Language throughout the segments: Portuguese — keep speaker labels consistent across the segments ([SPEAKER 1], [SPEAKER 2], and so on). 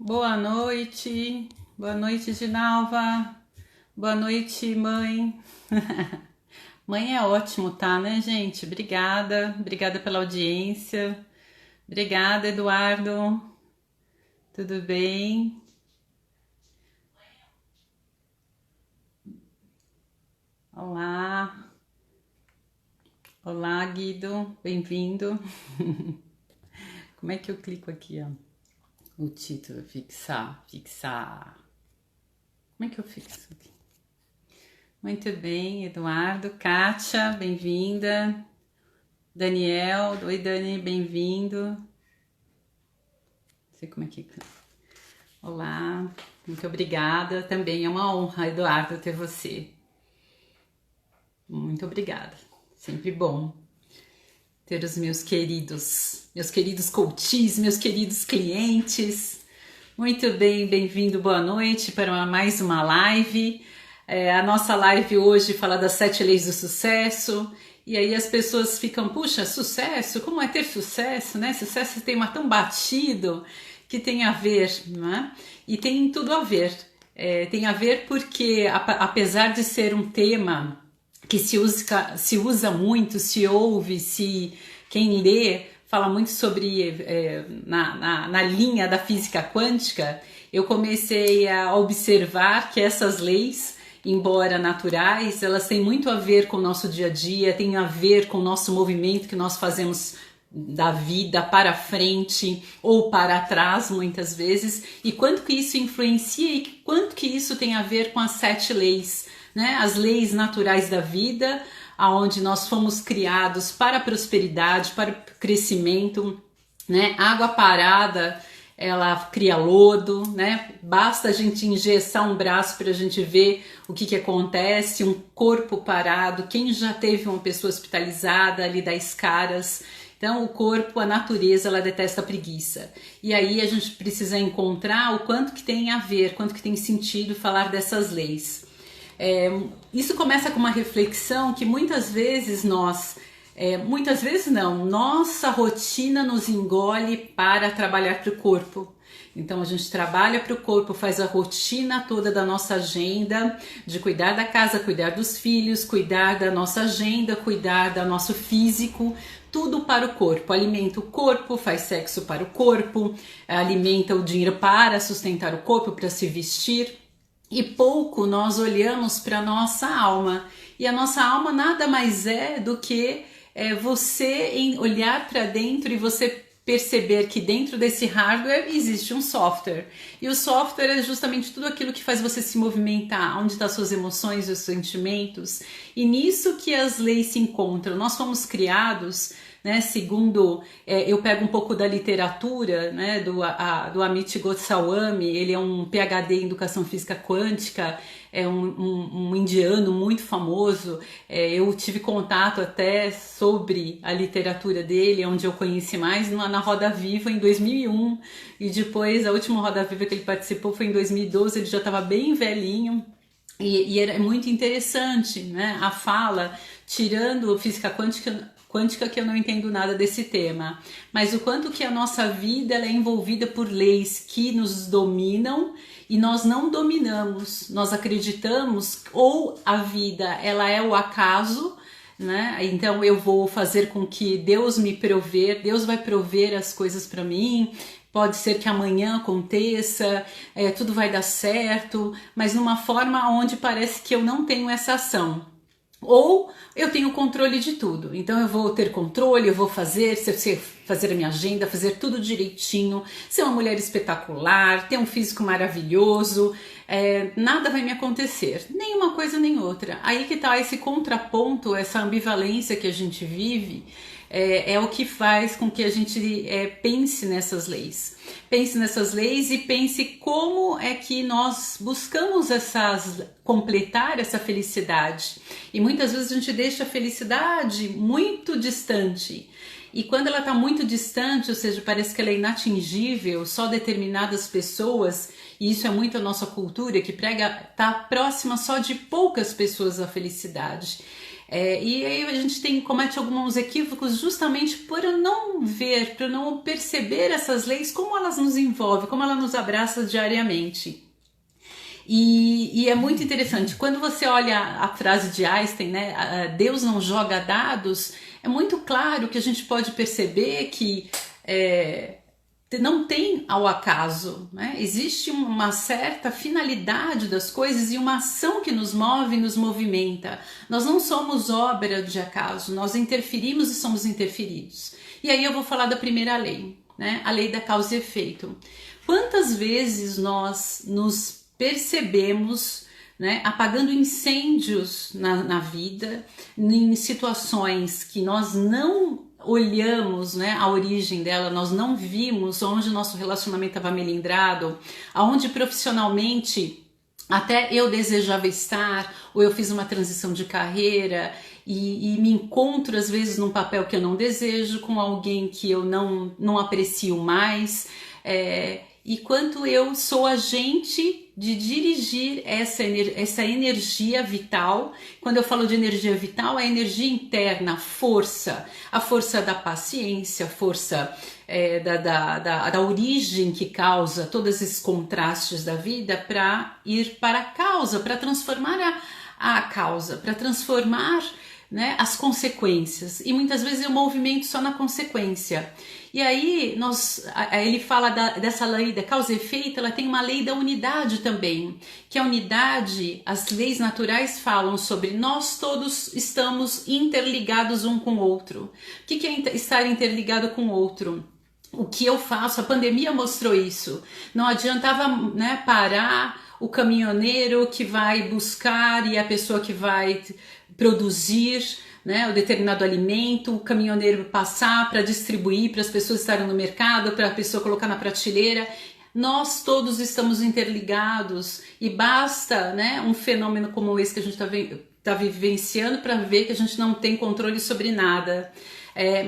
[SPEAKER 1] Boa noite, Ginalva, boa noite, mãe. Mãe é ótimo, tá, né, gente? Obrigada pela audiência. Obrigada, Eduardo. Tudo bem? Olá, olá, Guido, bem-vindo. Como é que eu clico aqui, ó? O título, fixar. Como é que eu fixo aqui? Muito bem, Eduardo, Kátia, bem-vinda. Daniel, oi Dani, bem-vindo. Não sei como é que. Olá, muito obrigada. Também é uma honra, Eduardo, ter você. Muito obrigada. Sempre bom ter os meus queridos coaches, meus queridos clientes. Muito bem, bem-vindo, boa noite para mais uma live. A nossa live hoje fala das 7 leis do sucesso. E aí as pessoas ficam, puxa, sucesso? Como é ter sucesso, né? Sucesso tem tema tão batido que tem a ver, né? E tem tudo a ver. Tem a ver porque, apesar de ser um tema que se usa muito, se ouve, quem lê fala muito sobre na linha da física quântica, eu comecei a observar que essas leis, embora naturais, elas têm muito a ver com o nosso dia a dia, têm a ver com o nosso movimento que nós fazemos da vida para frente ou para trás muitas vezes, e quanto que isso influencia e quanto que isso tem a ver com as 7 leis, né? As leis naturais da vida, aonde nós fomos criados para a prosperidade, para o crescimento, né? Água parada, ela cria lodo, né? Basta a gente engessar um braço para a gente ver o que acontece, um corpo parado. Quem já teve uma pessoa hospitalizada ali das caras? Então, o corpo, a natureza, ela detesta a preguiça. E aí a gente precisa encontrar o quanto que tem a ver, quanto que tem sentido falar dessas leis. Isso começa com uma reflexão que muitas vezes muitas vezes não, nossa rotina nos engole para trabalhar para o corpo. Então a gente trabalha para o corpo, faz a rotina toda da nossa agenda, de cuidar da casa, cuidar dos filhos, cuidar da nossa agenda, cuidar do nosso físico, tudo para o corpo. Alimenta o corpo, faz sexo para o corpo, alimenta o dinheiro para sustentar o corpo, para se vestir. E pouco nós olhamos para a nossa alma. E a nossa alma nada mais é do que você olhar para dentro e você perceber que dentro desse hardware existe um software. E o software é justamente tudo aquilo que faz você se movimentar, onde estão suas emoções e os sentimentos. E nisso que as leis se encontram. Nós fomos criados, né, segundo, eu pego um pouco da literatura, né, do Amit Goswami. Ele é um PhD em educação física quântica, é um indiano muito famoso. Eu tive contato até sobre a literatura dele, onde eu conheci mais na Roda Viva em 2001, e depois a última Roda Viva que ele participou foi em 2012. Ele já estava bem velhinho. E era muito interessante, né, a fala, tirando física quântica, que eu não entendo nada desse tema, mas o quanto que a nossa vida ela é envolvida por leis que nos dominam e nós não dominamos. Nós acreditamos ou a vida ela é o acaso, né? Então eu vou fazer com que Deus me prover, Deus vai prover as coisas para mim. Pode ser que amanhã aconteça, tudo vai dar certo, mas numa forma onde parece que eu não tenho essa ação. Ou eu tenho controle de tudo, então eu vou ter controle, eu vou fazer a minha agenda, fazer tudo direitinho, ser uma mulher espetacular, ter um físico maravilhoso, nada vai me acontecer, nem uma coisa nem outra. Aí que tá esse contraponto, essa ambivalência que a gente vive. É o que faz com que a gente pense nessas leis. Pense nessas leis e pense como é que nós buscamos completar essa felicidade. E muitas vezes a gente deixa a felicidade muito distante. E quando ela está muito distante, ou seja, parece que ela é inatingível, só determinadas pessoas, e isso é muito a nossa cultura, que prega estar próxima só de poucas pessoas à felicidade. E aí a gente comete alguns equívocos justamente por não ver, por não perceber essas leis, como elas nos envolvem, como elas nos abraçam diariamente. E é muito interessante, quando você olha a frase de Einstein, né, Deus não joga dados, é muito claro que a gente pode perceber que não tem ao acaso, né? Existe uma certa finalidade das coisas e uma ação que nos move e nos movimenta. Nós não somos obra de acaso, nós interferimos e somos interferidos. E aí eu vou falar da primeira lei, né? A lei da causa e efeito. Quantas vezes nós nos percebemos, né, apagando incêndios na vida, em situações que nós não olhamos, né, a origem dela, nós não vimos onde nosso relacionamento estava melindrado, aonde profissionalmente até eu desejava estar, ou eu fiz uma transição de carreira e me encontro às vezes num papel que eu não desejo, com alguém que eu não aprecio mais, e quanto eu sou agente de dirigir essa energia vital. Quando eu falo de energia vital, é a energia interna, a força da paciência, a força da origem que causa todos esses contrastes da vida, para ir para a causa, para transformar a causa, para transformar, né, as consequências. E muitas vezes eu movimento só na consequência. E aí ele fala dessa lei da causa e efeito. Ela tem uma lei da unidade também, que a unidade, as leis naturais falam sobre nós todos estamos interligados um com o outro. O que é estar interligado com o outro? O que eu faço? A pandemia mostrou isso. Não adiantava, né, parar o caminhoneiro que vai buscar e a pessoa que vai produzir, né, o determinado alimento, o caminhoneiro passar para distribuir, para as pessoas estarem no mercado, para a pessoa colocar na prateleira. Nós todos estamos interligados e basta, né, um fenômeno como esse que a gente está vivenciando para ver que a gente não tem controle sobre nada.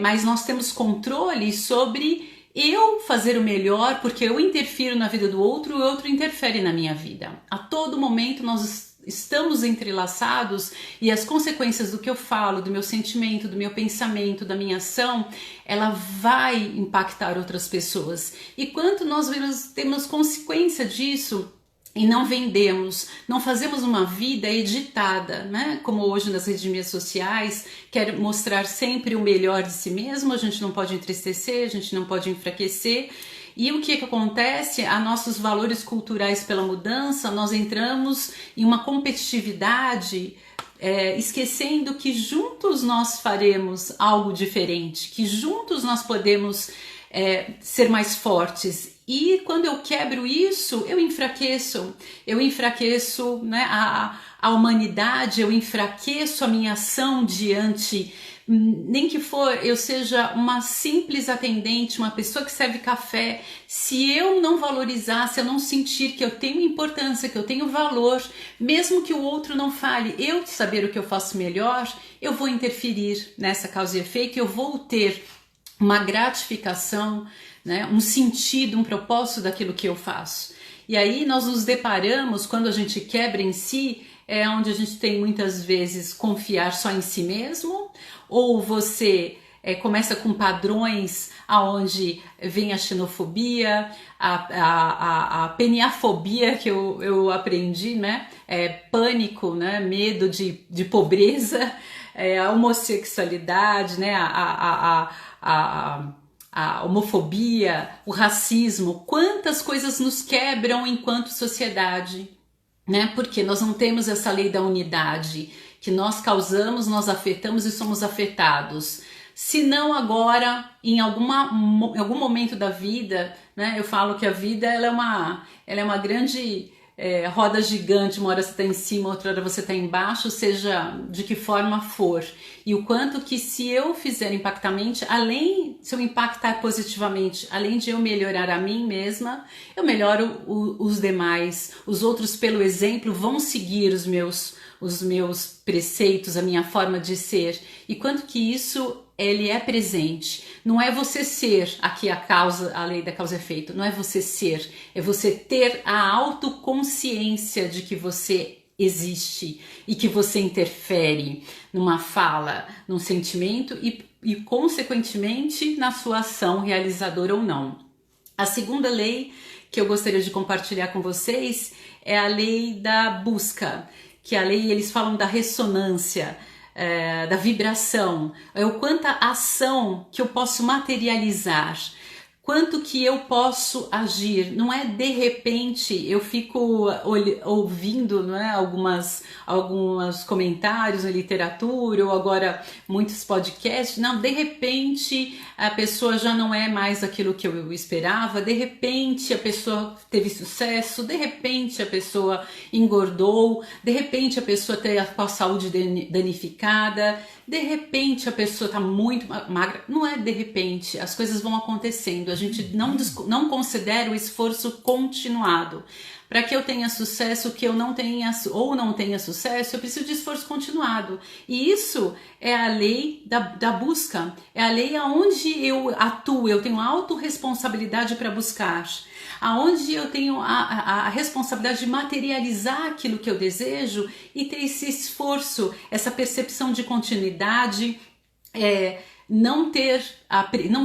[SPEAKER 1] Mas nós temos controle sobre eu fazer o melhor, porque eu interfiro na vida do outro e o outro interfere na minha vida. A todo momento nós estamos entrelaçados e as consequências do que eu falo, do meu sentimento, do meu pensamento, da minha ação, ela vai impactar outras pessoas. E quanto nós temos consequência disso e não vendemos, não fazemos uma vida editada, né? Como hoje nas redes de mídias sociais, quer mostrar sempre o melhor de si mesmo, a gente não pode entristecer, a gente não pode enfraquecer. E o que acontece? A nossos valores culturais pela mudança, nós entramos em uma competitividade, esquecendo que juntos nós faremos algo diferente, que juntos nós podemos ser mais fortes. E quando eu quebro isso, eu enfraqueço, né, a humanidade, eu enfraqueço a minha ação diante, nem que eu seja uma simples atendente, uma pessoa que serve café. Se eu não valorizar, se eu não sentir que eu tenho importância, que eu tenho valor, mesmo que o outro não fale, eu saber o que eu faço melhor, eu vou interferir nessa causa e efeito, eu vou ter uma gratificação, né, um sentido, um propósito daquilo que eu faço. E aí nós nos deparamos, quando a gente quebra em si, é onde a gente tem muitas vezes confiar só em si mesmo, ou você começa com padrões aonde vem a xenofobia, a peniafobia que eu aprendi, né? Pânico, né? Medo de pobreza, a homossexualidade, né? A homofobia, o racismo. Quantas coisas nos quebram enquanto sociedade, né? Porque nós não temos essa lei da unidade, que nós causamos, nós afetamos e somos afetados. Se não agora, em algum momento da vida, né? Eu falo que a vida ela é uma grande roda gigante, uma hora você está em cima, outra hora você está embaixo, seja de que forma for. E o quanto que se eu fizer impactamente, se eu impactar positivamente, além de eu melhorar a mim mesma, eu melhoro os demais. Os outros, pelo exemplo, vão seguir os meus preceitos, a minha forma de ser. E quanto que isso ele é presente. Não é você ser aqui a lei da causa e efeito, não é você ser, é você ter a autoconsciência de que você existe e que você interfere numa fala, num sentimento e consequentemente na sua ação realizadora ou não. A segunda lei que eu gostaria de compartilhar com vocês é a lei da busca, que a lei, eles falam da ressonância, da vibração, é o quanta ação que eu posso materializar, quanto que eu posso agir. Não é de repente eu fico ouvindo, não é, alguns comentários na literatura ou agora muitos podcasts. Não, de repente a pessoa já não é mais aquilo que eu esperava, de repente a pessoa teve sucesso, de repente a pessoa engordou, de repente a pessoa está com a saúde danificada, de repente a pessoa está muito magra. Não é de repente, as coisas vão acontecendo. A gente não considera o esforço continuado. Para que eu tenha sucesso, que eu não tenha ou não tenha sucesso, eu preciso de esforço continuado. E isso é a lei da busca, é a lei aonde eu atuo, eu tenho autorresponsabilidade para buscar, aonde eu tenho a responsabilidade de materializar aquilo que eu desejo e ter esse esforço, essa percepção de continuidade, não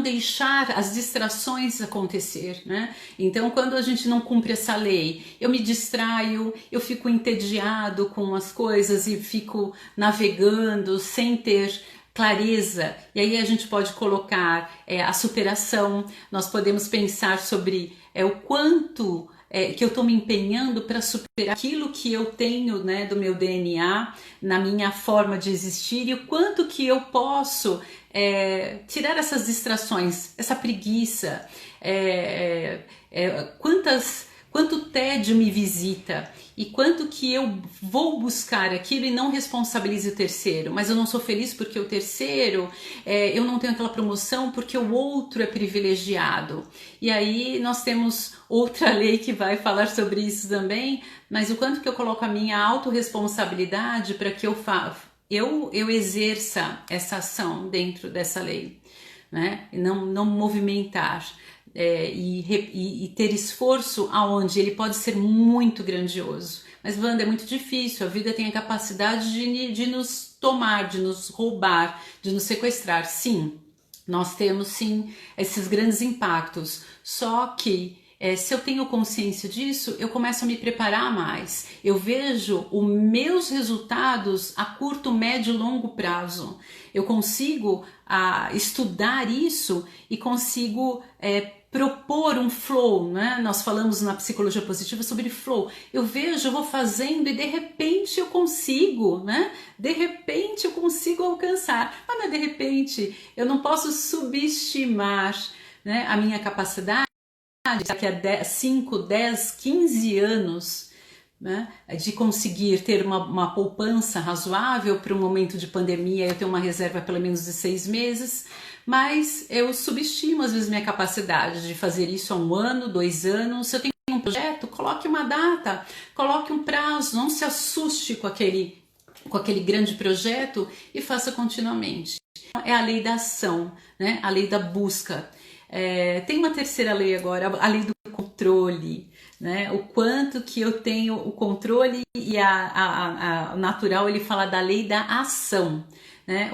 [SPEAKER 1] deixar as distrações acontecer, né? Então, quando a gente não cumpre essa lei, eu me distraio, eu fico entediado com as coisas e fico navegando sem ter clareza. E aí a gente pode colocar a superação, nós podemos pensar sobre o quanto que eu estou me empenhando para superar aquilo que eu tenho, né, do meu DNA, na minha forma de existir, e o quanto que eu posso tirar essas distrações, essa preguiça, quanto tédio me visita e quanto que eu vou buscar aquilo e não responsabilizo o terceiro, mas eu não sou feliz porque o terceiro, eu não tenho aquela promoção porque o outro é privilegiado. E aí nós temos outra lei que vai falar sobre isso também, mas o quanto que eu coloco a minha autorresponsabilidade para que eu exerça essa ação dentro dessa lei, né? E não movimentar. E ter esforço aonde ele pode ser muito grandioso. Mas, Wanda, é muito difícil, a vida tem a capacidade de nos tomar, de nos roubar, de nos sequestrar. Sim, nós temos sim esses grandes impactos, só que se eu tenho consciência disso, eu começo a me preparar mais. Eu vejo os meus resultados a curto, médio e longo prazo. Eu consigo estudar isso e consigo propor um flow, né? Nós falamos na psicologia positiva sobre flow. Eu vejo, eu vou fazendo e de repente eu consigo, né? De repente eu consigo alcançar. Mas de repente eu não posso subestimar, né, a minha capacidade daqui a 5, 10, 15 anos, né, de conseguir ter uma poupança razoável para um momento de pandemia. Eu tenho uma reserva pelo menos de 6 meses, mas eu subestimo às vezes minha capacidade de fazer isso há 1 ano, 2 anos. Se eu tenho um projeto, coloque uma data, coloque um prazo, não se assuste com aquele grande projeto e faça continuamente. É a lei da ação, né? A lei da busca. Tem uma terceira lei agora, a lei do controle, né? O quanto que eu tenho o controle, e a natural ele fala da lei da ação, né?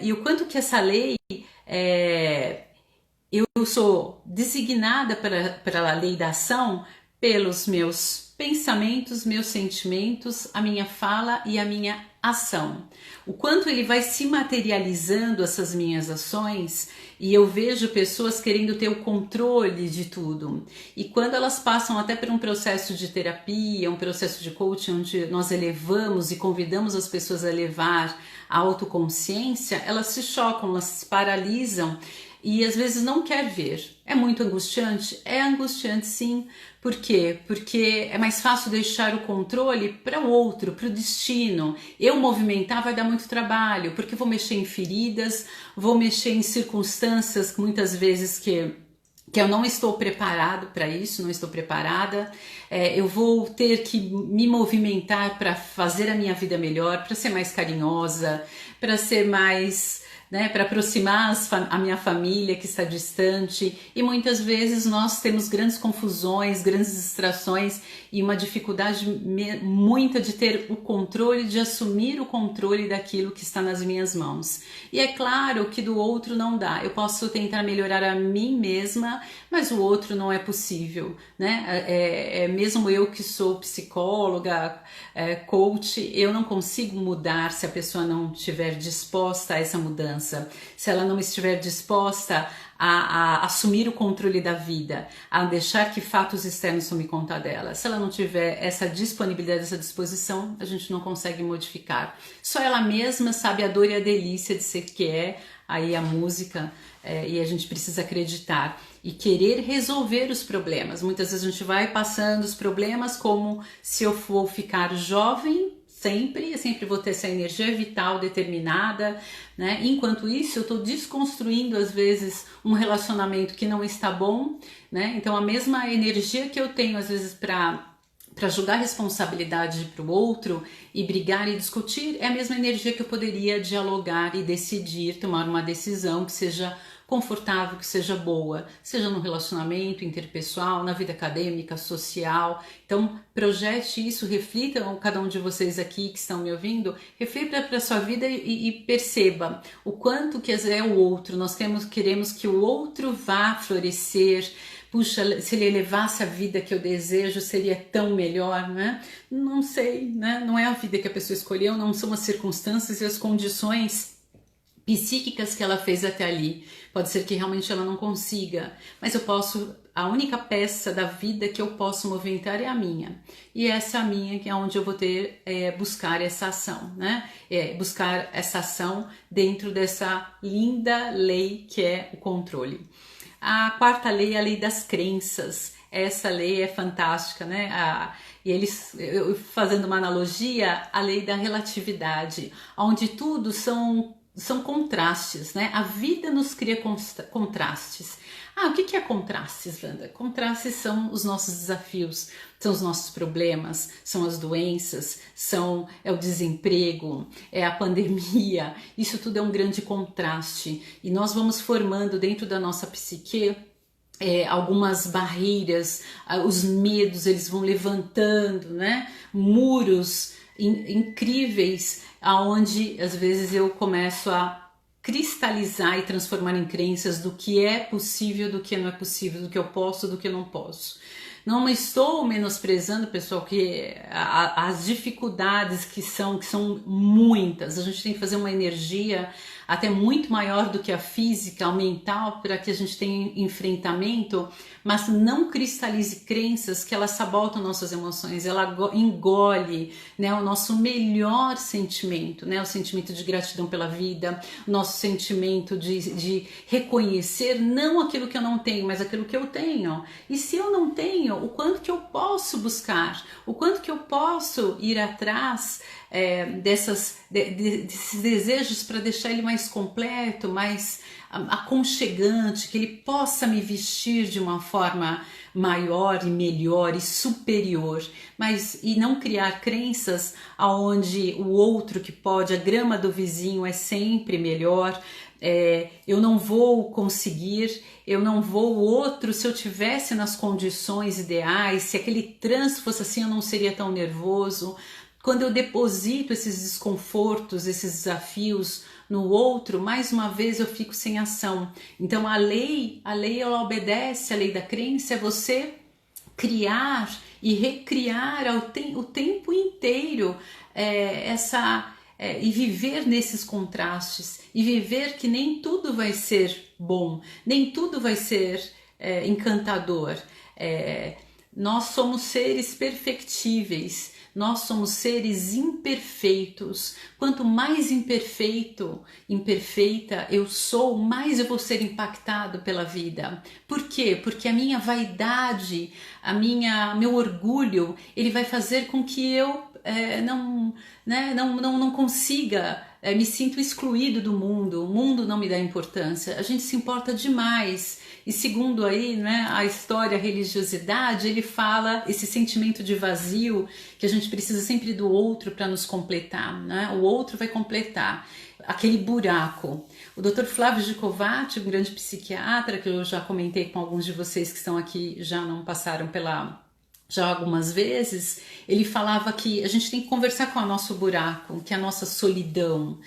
[SPEAKER 1] E o quanto que essa lei eu sou designada para a lei da ação pelos meus pensamentos, meus sentimentos, a minha fala e a minha ação. O quanto ele vai se materializando, essas minhas ações, e eu vejo pessoas querendo ter o controle de tudo. E quando elas passam até por um processo de terapia, um processo de coaching, onde nós elevamos e convidamos as pessoas a elevar a autoconsciência, elas se chocam, elas se paralisam e às vezes não quer ver. É muito angustiante? É angustiante, sim. Por quê? Porque é mais fácil deixar o controle para o outro, para o destino. Eu movimentar vai dar muito trabalho, porque vou mexer em feridas, vou mexer em circunstâncias muitas vezes que eu não estou preparado para isso, não estou preparada. Eu vou ter que me movimentar para fazer a minha vida melhor, para ser mais carinhosa, para ser mais né, para aproximar a minha família que está distante, e muitas vezes nós temos grandes confusões, grandes distrações e uma dificuldade muita de ter o controle, de assumir o controle daquilo que está nas minhas mãos. E é claro que do outro não dá, eu posso tentar melhorar a mim mesma, mas o outro não é possível, né? Mesmo eu que sou psicóloga, coach, eu não consigo mudar se a pessoa não estiver disposta a essa mudança, se ela não estiver disposta a assumir o controle da vida, a deixar que fatos externos tomem conta dela. Se ela não tiver essa disponibilidade, essa disposição, a gente não consegue modificar. Só ela mesma sabe a dor e a delícia de ser que é aí a música, e a gente precisa acreditar e querer resolver os problemas. Muitas vezes a gente vai passando os problemas como se eu for ficar jovem, eu sempre vou ter essa energia vital determinada, né? Enquanto isso, eu estou desconstruindo às vezes um relacionamento que não está bom, né? Então a mesma energia que eu tenho às vezes para jogar responsabilidade para o outro e brigar e discutir é a mesma energia que eu poderia dialogar e decidir, tomar uma decisão que seja confortável, que seja boa, seja no relacionamento interpessoal, na vida acadêmica, social. Então, projete isso, reflitam, cada um de vocês aqui que estão me ouvindo, reflita para a sua vida e perceba o quanto que é o outro. Nós queremos que o outro vá florescer. Puxa, se ele elevasse a vida que eu desejo, seria tão melhor, né? Não sei, né? Não é a vida que a pessoa escolheu, não são as circunstâncias e as condições psíquicas que ela fez até ali. Pode ser que realmente ela não consiga, mas a única peça da vida que eu posso movimentar é a minha. E essa é a minha, que é onde eu vou ter, buscar essa ação, né? Buscar essa ação dentro dessa linda lei que é o controle. A quarta lei é a lei das crenças. Essa lei é fantástica, né? Eu fazendo uma analogia, a lei da relatividade, onde tudo são contrastes, né? A vida nos cria contrastes. O que é contrastes, Wanda? Contrastes são os nossos desafios, são os nossos problemas, são as doenças, é o desemprego, é a pandemia. Isso tudo é um grande contraste e nós vamos formando dentro da nossa psique algumas barreiras, os medos, eles vão levantando, né? Muros incríveis, aonde às vezes eu começo a cristalizar e transformar em crenças do que é possível, do que não é possível, do que eu posso, do que eu não posso. Não estou menosprezando, pessoal, que as dificuldades que são muitas. A gente tem que fazer uma energia até muito maior do que a física, a mental, para que a gente tenha enfrentamento, mas não cristalize crenças que elas sabotam nossas emoções, ela engole, né, o nosso melhor sentimento, né, o sentimento de gratidão pela vida, o nosso sentimento de reconhecer não aquilo que eu não tenho, mas aquilo que eu tenho. E se eu não tenho, o quanto que eu posso buscar, o quanto que eu posso ir atrás desses desejos para deixar ele mais completo, mais aconchegante, que ele possa me vestir de uma forma maior e melhor e superior, e não criar crenças aonde o outro que pode, a grama do vizinho é sempre melhor, eu não vou conseguir, o outro, se eu tivesse nas condições ideais, se aquele trânsito fosse assim, eu não seria tão nervoso. Quando eu deposito esses desconfortos, esses desafios no outro, mais uma vez eu fico sem ação. Então a lei ela obedece, a lei da crença é você criar e recriar o tempo inteiro e viver nesses contrastes, e viver que nem tudo vai ser bom, nem tudo vai ser encantador. Nós somos seres perfectíveis. Nós somos seres imperfeitos. Quanto mais imperfeita eu sou, mais eu vou ser impactado pela vida. Por quê? Porque a minha vaidade, meu orgulho, ele vai fazer com que eu não consiga, me sinto excluído do mundo, o mundo não me dá importância, a gente se importa demais. E segundo aí, né, a história, a religiosidade, ele fala esse sentimento de vazio, que a gente precisa sempre do outro para nos completar, né? O outro vai completar aquele buraco. O Dr. Flávio Gicovati, um grande psiquiatra, que eu já comentei com alguns de vocês que estão aqui, já não passaram já algumas vezes, ele falava que a gente tem que conversar com o nosso buraco, que é a nossa solidão.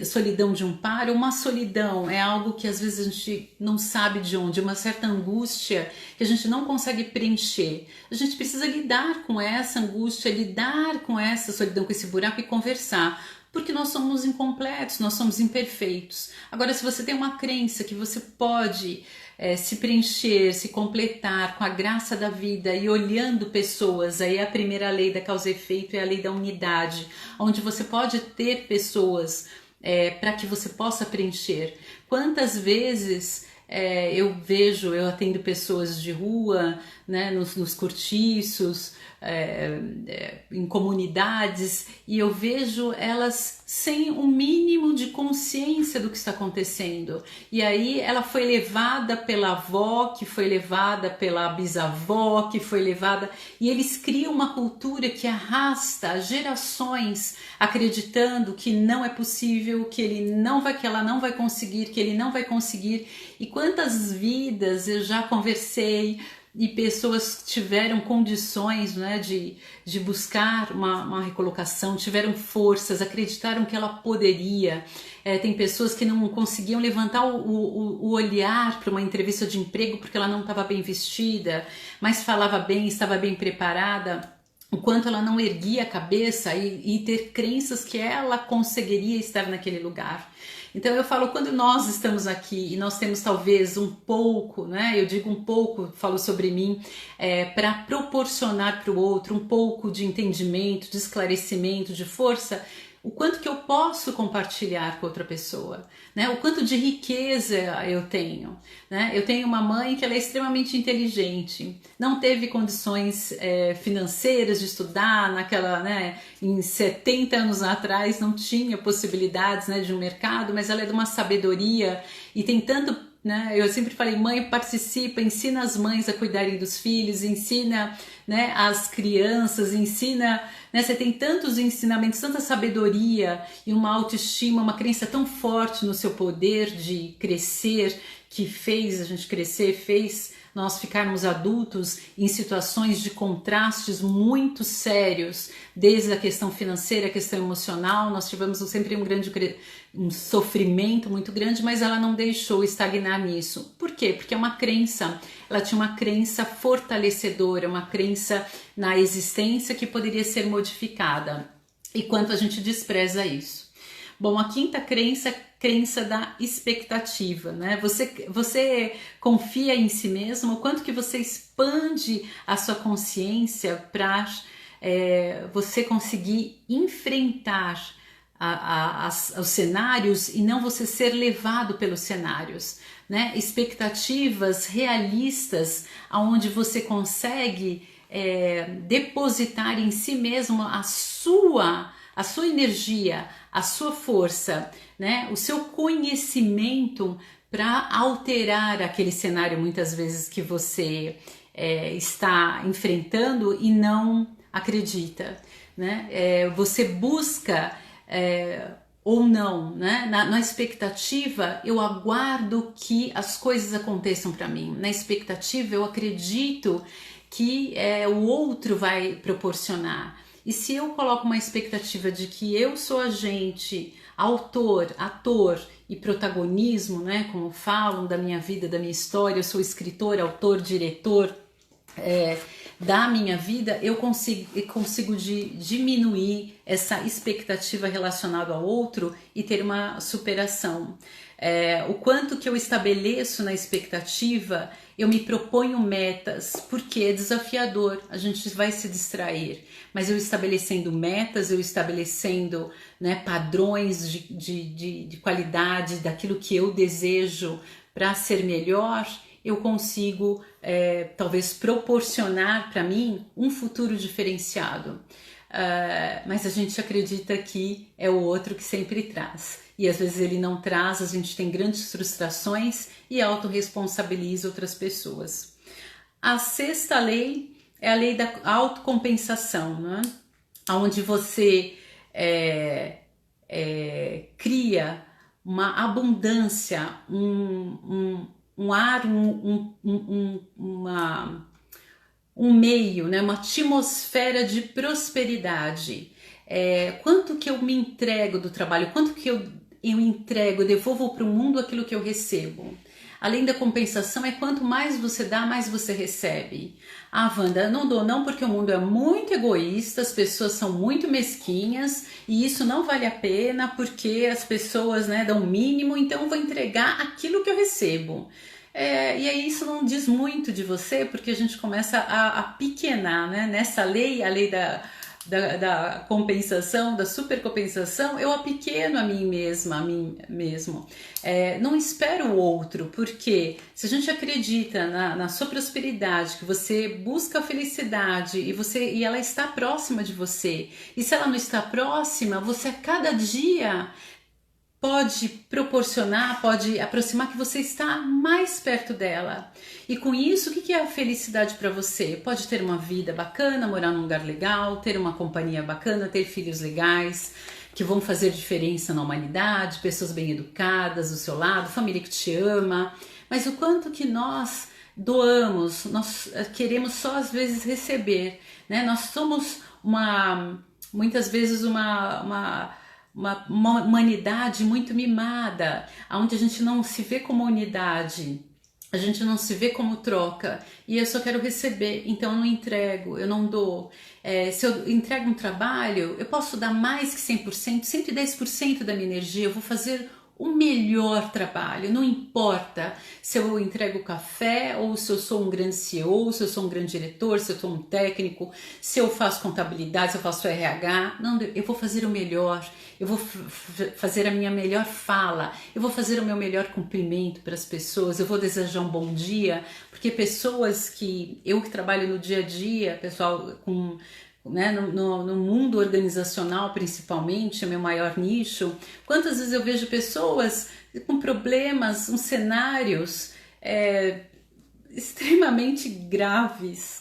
[SPEAKER 1] Solidão de um par, uma solidão é algo que às vezes a gente não sabe de onde, uma certa angústia que a gente não consegue preencher. A gente precisa lidar com essa angústia, lidar com essa solidão, com esse buraco e conversar. Porque nós somos incompletos, nós somos imperfeitos. Agora, se você tem uma crença que você pode se preencher, se completar com a graça da vida e olhando pessoas, aí é a primeira lei da causa e efeito, é a lei da unidade, onde você pode ter pessoas para que você possa preencher. Quantas vezes eu atendo pessoas de rua, né, nos cortiços, em comunidades, e eu vejo elas sem um mínimo de consciência do que está acontecendo. E aí ela foi levada pela avó, que foi levada pela bisavó, que foi levada, e eles criam uma cultura que arrasta gerações acreditando que não é possível, que ela não vai conseguir, que ele não vai conseguir. E quantas vidas eu já conversei e pessoas tiveram condições, né, de buscar uma recolocação, tiveram forças, acreditaram que ela poderia. Tem pessoas que não conseguiam levantar o olhar para uma entrevista de emprego porque ela não estava bem vestida, mas falava bem, estava bem preparada. O quanto ela não erguia a cabeça e ter crenças que ela conseguiria estar naquele lugar. Então eu falo, quando nós estamos aqui e nós temos talvez um pouco, né? Eu digo um pouco, falo sobre mim, para proporcionar para o outro um pouco de entendimento, de esclarecimento, de força, o quanto que eu posso compartilhar com outra pessoa, né? O quanto de riqueza eu tenho, né? Eu tenho uma mãe que ela é extremamente inteligente, não teve condições financeiras de estudar naquela, né? Em 70 anos atrás não tinha possibilidades, né, de um mercado, mas ela é de uma sabedoria e tem tanto, né? Eu sempre falei, mãe, participa, ensina as mães a cuidarem dos filhos, ensina, né, as crianças, ensina, né, você tem tantos ensinamentos, tanta sabedoria e uma autoestima, uma crença tão forte no seu poder de crescer, que fez a gente crescer, fez nós ficarmos adultos em situações de contrastes muito sérios, desde a questão financeira, a questão emocional. Nós tivemos sempre um sofrimento muito grande, mas ela não deixou estagnar nisso. Por quê? Porque é uma crença, ela tinha uma crença fortalecedora, uma crença na existência que poderia ser modificada. E quanto a gente despreza isso. Bom, a quinta crença, crença da expectativa, né? Você confia em si mesmo, o quanto que você expande a sua consciência para você conseguir enfrentar os cenários e não você ser levado pelos cenários, né? Expectativas realistas, onde você consegue depositar em si mesmo a sua energia, a sua força, né? O seu conhecimento para alterar aquele cenário muitas vezes que você está enfrentando e não acredita, né? Você busca ou não, né? Na expectativa eu aguardo que as coisas aconteçam para mim, na expectativa eu acredito que o outro vai proporcionar. E se eu coloco uma expectativa de que eu sou agente, autor, ator e protagonismo, né, como falam da minha vida, da minha história, eu sou escritor, autor, diretor da minha vida, eu consigo diminuir essa expectativa relacionada ao outro e ter uma superação. O quanto que eu estabeleço na expectativa, eu me proponho metas, porque é desafiador, a gente vai se distrair, mas eu estabelecendo metas, eu estabelecendo, né, padrões de qualidade, daquilo que eu desejo para ser melhor, eu consigo talvez proporcionar para mim um futuro diferenciado. Mas a gente acredita que é o outro que sempre traz. E às vezes ele não traz, a gente tem grandes frustrações e autorresponsabiliza outras pessoas. A sexta lei é a lei da autocompensação, né? Onde você cria uma abundância, um ar, um meio, né? Uma atmosfera de prosperidade. Quanto que eu me entrego do trabalho, quanto que eu entrego, eu devolvo para o mundo aquilo que eu recebo. Além da compensação, quanto mais você dá, mais você recebe. Wanda, eu não dou não porque o mundo é muito egoísta, as pessoas são muito mesquinhas e isso não vale a pena porque as pessoas, né, dão o mínimo, então eu vou entregar aquilo que eu recebo. E aí isso não diz muito de você porque a gente começa a pequenar, né? Nessa lei, a lei da compensação, da supercompensação, eu apequeno a mim mesma, a mim mesmo. Não espero o outro, porque se a gente acredita na sua prosperidade, que você busca a felicidade e ela está próxima de você, e se ela não está próxima, você a cada dia pode proporcionar, pode aproximar que você está mais perto dela. E com isso, o que é a felicidade para você? Pode ter uma vida bacana, morar num lugar legal, ter uma companhia bacana, ter filhos legais, que vão fazer diferença na humanidade, pessoas bem educadas do seu lado, família que te ama. Mas o quanto que nós doamos, nós queremos só às vezes receber, né? Nós somos muitas vezes uma humanidade muito mimada, onde a gente não se vê como unidade, a gente não se vê como troca, e eu só quero receber, então eu não entrego, eu não dou. Se eu entrego um trabalho, eu posso dar mais que 100%, 110% da minha energia, eu vou fazer o melhor trabalho, não importa se eu entrego café ou se eu sou um grande CEO, se eu sou um grande diretor, se eu sou um técnico, se eu faço contabilidade, se eu faço RH, não, eu vou fazer o melhor, eu vou fazer a minha melhor fala, eu vou fazer o meu melhor cumprimento para as pessoas, eu vou desejar um bom dia, porque pessoas que trabalho no dia a dia, pessoal né, no mundo organizacional principalmente, é meu maior nicho, quantas vezes eu vejo pessoas com problemas, cenários extremamente graves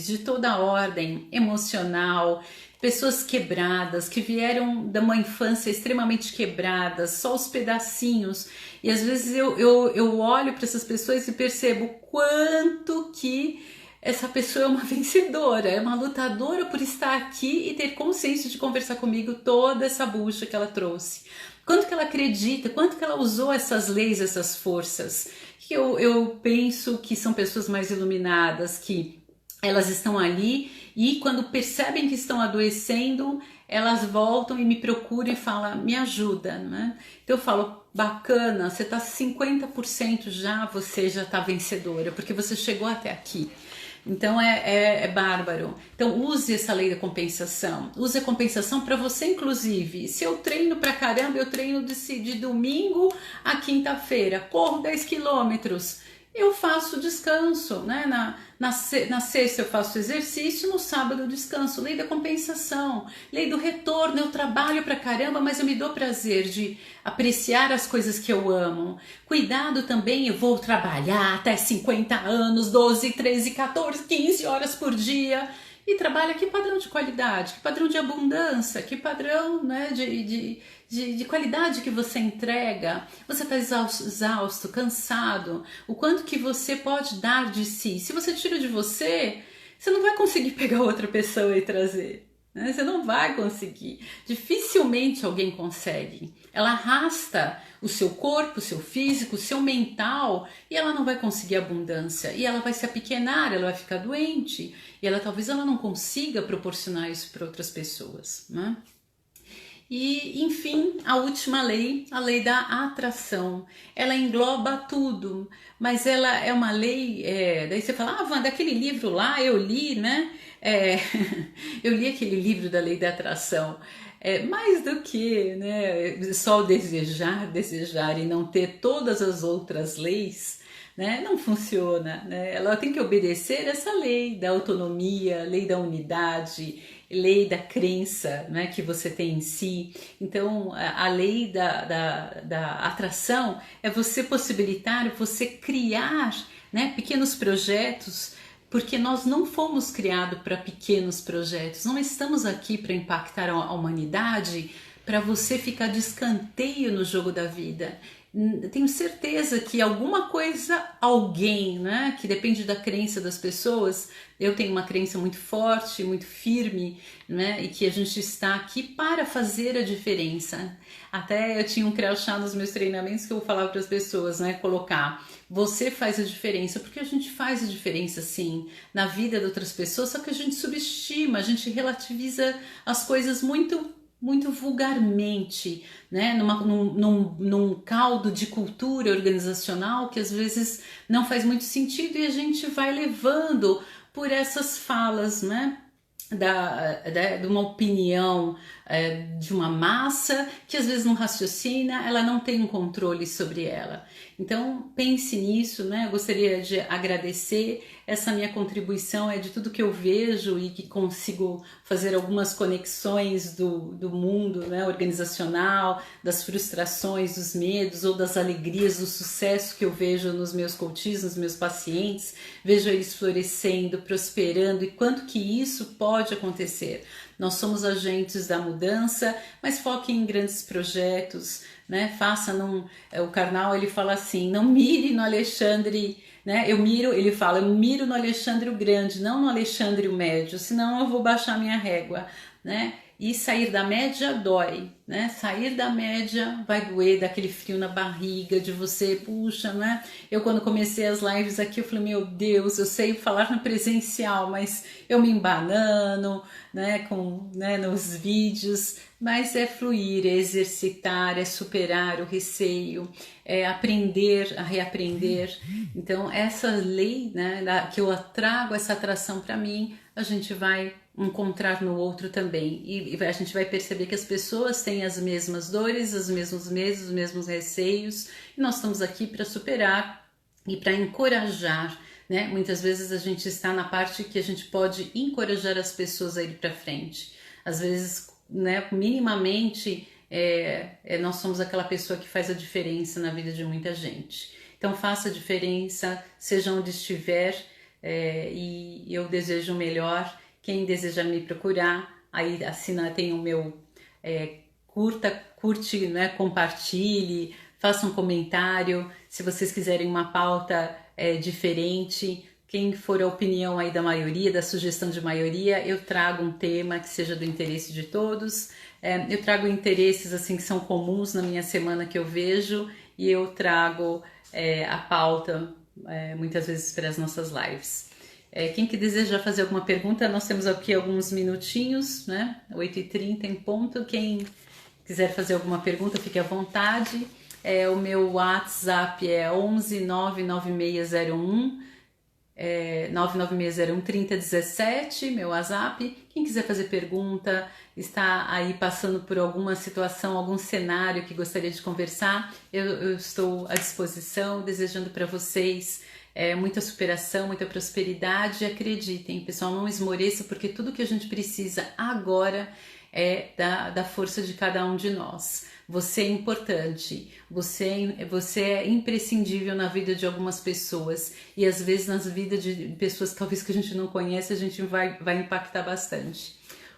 [SPEAKER 1] de toda a ordem emocional, pessoas quebradas, que vieram de uma infância extremamente quebradas, só os pedacinhos, e às vezes eu olho para essas pessoas e percebo quanto que essa pessoa é uma vencedora, é uma lutadora por estar aqui e ter consciência de conversar comigo toda essa bucha que ela trouxe. Quanto que ela acredita, quanto que ela usou essas leis, essas forças. Que eu penso que são pessoas mais iluminadas, que elas estão ali e quando percebem que estão adoecendo, elas voltam e me procuram e falam, me ajuda, né? Então eu falo, bacana, você está 50% já, você já está vencedora, porque você chegou até aqui. Então é bárbaro. Então use essa lei da compensação. Use a compensação para você, inclusive. Se eu treino pra caramba, eu treino de domingo a quinta-feira, corro 10 quilômetros. Eu faço descanso, né? Na sexta eu faço exercício, no sábado eu descanso. Lei da compensação, lei do retorno. Eu trabalho pra caramba, mas eu me dou prazer de apreciar as coisas que eu amo. Cuidado também, eu vou trabalhar até 50 anos, 12, 13, 14, 15 horas por dia. E trabalha que padrão de qualidade, que padrão de abundância, que padrão, né, de qualidade que você entrega. Você está exausto, cansado, o quanto que você pode dar de si. Se você tira de você, você não vai conseguir pegar outra pessoa e trazer, né? Você não vai conseguir, dificilmente alguém consegue. Ela arrasta o seu corpo, o seu físico, o seu mental e ela não vai conseguir abundância e ela vai se apequenar, ela vai ficar doente e talvez ela não consiga proporcionar isso para outras pessoas, né? E, enfim, a última lei, a lei da atração, ela engloba tudo, mas ela é uma lei, daí você fala, Wanda, aquele livro lá eu li, né? Eu li aquele livro da lei da atração. Mais do que, né, só o desejar e não ter todas as outras leis, né, não funciona, né? Ela tem que obedecer essa lei da autonomia, lei da unidade, lei da crença, né, que você tem em si. Então a lei da atração é você possibilitar, você criar, né, pequenos projetos, porque nós não fomos criados para pequenos projetos, não estamos aqui para impactar a humanidade para você ficar de escanteio no jogo da vida. Tenho certeza que alguma coisa, alguém, né, que depende da crença das pessoas. Eu tenho uma crença muito forte, muito firme, né, e que a gente está aqui para fazer a diferença. Até eu tinha um crachá nos meus treinamentos que eu falava para as pessoas, né, colocar: você faz a diferença, porque a gente faz a diferença sim na vida de outras pessoas, só que a gente subestima, a gente relativiza as coisas muito vulgarmente, né? Num caldo de cultura organizacional que às vezes não faz muito sentido e a gente vai levando por essas falas, né? De uma opinião de uma massa que às vezes não raciocina, ela não tem um controle sobre ela. Então pense nisso, né? Eu gostaria de agradecer. Essa minha contribuição é de tudo que eu vejo e que consigo fazer algumas conexões do mundo, né, organizacional, das frustrações, dos medos ou das alegrias, do sucesso que eu vejo nos meus coaches, nos meus pacientes. Vejo eles florescendo, prosperando e quanto que isso pode acontecer. Nós somos agentes da mudança, mas foque em grandes projetos, né? O Karnal, ele fala assim: não mire no Alexandre, né? Ele fala: eu miro no Alexandre o Grande, não no Alexandre o Médio, senão eu vou baixar minha régua, né? E sair da média dói, né? Sair da média vai doer, daquele frio na barriga, de você, puxa, né? Eu quando comecei as lives aqui, eu falei: meu Deus, eu sei falar no presencial, mas eu me embanano, né? Nos vídeos, mas é fluir, é exercitar, é superar o receio, é aprender a reaprender. Então essa lei, né, que eu trago essa atração para mim, a gente vai encontrar no outro também e a gente vai perceber que as pessoas têm as mesmas dores, os mesmos medos, os mesmos receios e nós estamos aqui para superar e para encorajar, né? Muitas vezes a gente está na parte que a gente pode encorajar as pessoas a ir para frente. Às vezes, né, minimamente nós somos aquela pessoa que faz a diferença na vida de muita gente. Então faça a diferença, seja onde estiver, e eu desejo o melhor. Quem deseja me procurar, aí tem o meu curte, né, compartilhe, faça um comentário. Se vocês quiserem uma pauta diferente, quem for a opinião aí da maioria, da sugestão de maioria, eu trago um tema que seja do interesse de todos. Eu trago interesses assim que são comuns na minha semana que eu vejo e eu trago a pauta muitas vezes para as nossas lives. Quem que deseja fazer alguma pergunta, nós temos aqui alguns minutinhos, né? 8h30 em ponto. Quem quiser fazer alguma pergunta, fique à vontade. O meu WhatsApp é 11 99601 99601 3017, meu WhatsApp. Quem quiser fazer pergunta, está aí passando por alguma situação, algum cenário que gostaria de conversar, eu estou à disposição, desejando para vocês muita superação, muita prosperidade. Acreditem, pessoal, não esmoreça, porque tudo que a gente precisa agora é da força de cada um de nós. Você é importante, você é imprescindível na vida de algumas pessoas e às vezes nas vidas de pessoas talvez que a gente não conhece, a gente vai impactar bastante.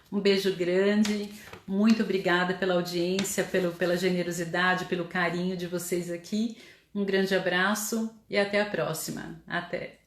[SPEAKER 1] Um beijo grande, muito obrigada pela audiência, pela generosidade, pelo carinho de vocês aqui. Um grande abraço e até a próxima. Até!